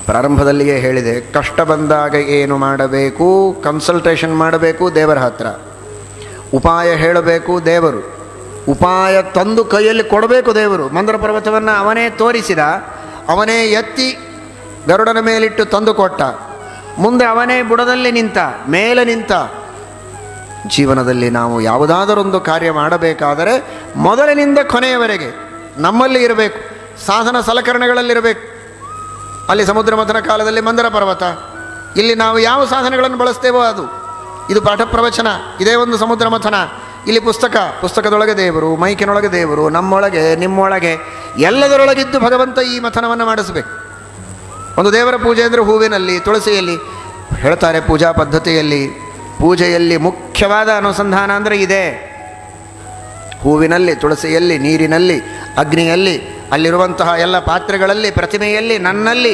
ಪ್ರಾರಂಭದಲ್ಲಿಯೇ ಹೇಳಿದೆ, ಕಷ್ಟ ಬಂದಾಗ ಏನು ಮಾಡಬೇಕು, ಕನ್ಸಲ್ಟೇಷನ್ ಮಾಡಬೇಕು ದೇವರ ಹತ್ರ, ಉಪಾಯ ಹೇಳಬೇಕು ದೇವರು, ಉಪಾಯ ತಂದು ಕೈಯಲ್ಲಿ ಕೊಡಬೇಕು ದೇವರು. ಮಂದರ ಪರ್ವತವನ್ನು ಅವನೇ ತೋರಿಸಿದ, ಅವನೇ ಎತ್ತಿ ಗರುಡನ ಮೇಲಿಟ್ಟು ತಂದು ಕೊಟ್ಟ, ಮುಂದೆ ಅವನೇ ಬುಡದಲ್ಲಿ ನಿಂತ, ಮೇಲೆ ನಿಂತ. ಜೀವನದಲ್ಲಿ ನಾವು ಯಾವುದಾದರೊಂದು ಕಾರ್ಯ ಮಾಡಬೇಕಾದರೆ ಮೊದಲಿನಿಂದ ಕೊನೆಯವರೆಗೆ ನಮ್ಮಲ್ಲಿ ಇರಬೇಕು, ಸಾಧನ ಸಲಕರಣೆಗಳಲ್ಲಿರಬೇಕು. ಅಲ್ಲಿ ಸಮುದ್ರ ಮಥನ ಕಾಲದಲ್ಲಿ ಮಂದರ ಪರ್ವತ, ಇಲ್ಲಿ ನಾವು ಯಾವ ಸಾಧನಗಳನ್ನು ಬಳಸ್ತೇವೋ ಅದು. ಇದು ಪಾಠ ಪ್ರವಚನ, ಇದೇ ಒಂದು ಸಮುದ್ರ ಮಥನ. ಇಲ್ಲಿ ಪುಸ್ತಕದೊಳಗೆ ದೇವರು, ಮೈಕಿನೊಳಗೆ ದೇವರು, ನಮ್ಮೊಳಗೆ ನಿಮ್ಮೊಳಗೆ ಎಲ್ಲದರೊಳಗಿದ್ದು ಭಗವಂತ ಈ ಮಥನವನ್ನು ಮಾಡಿಸಬೇಕು. ಒಂದು ದೇವರ ಪೂಜೆ ಅಂದರೆ ಹೂವಿನಲ್ಲಿ, ತುಳಸಿಯಲ್ಲಿ ಹೇಳ್ತಾರೆ. ಪೂಜಾ ಪೂಜೆಯಲ್ಲಿ ಮುಖ್ಯವಾದ ಅನುಸಂಧಾನ ಅಂದರೆ ಇದೆ. ಹೂವಿನಲ್ಲಿ, ತುಳಸಿಯಲ್ಲಿ, ನೀರಿನಲ್ಲಿ, ಅಗ್ನಿಯಲ್ಲಿ, ಅಲ್ಲಿರುವಂತಹ ಎಲ್ಲ ಪಾತ್ರೆಗಳಲ್ಲಿ, ಪ್ರತಿಮೆಯಲ್ಲಿ, ನನ್ನಲ್ಲಿ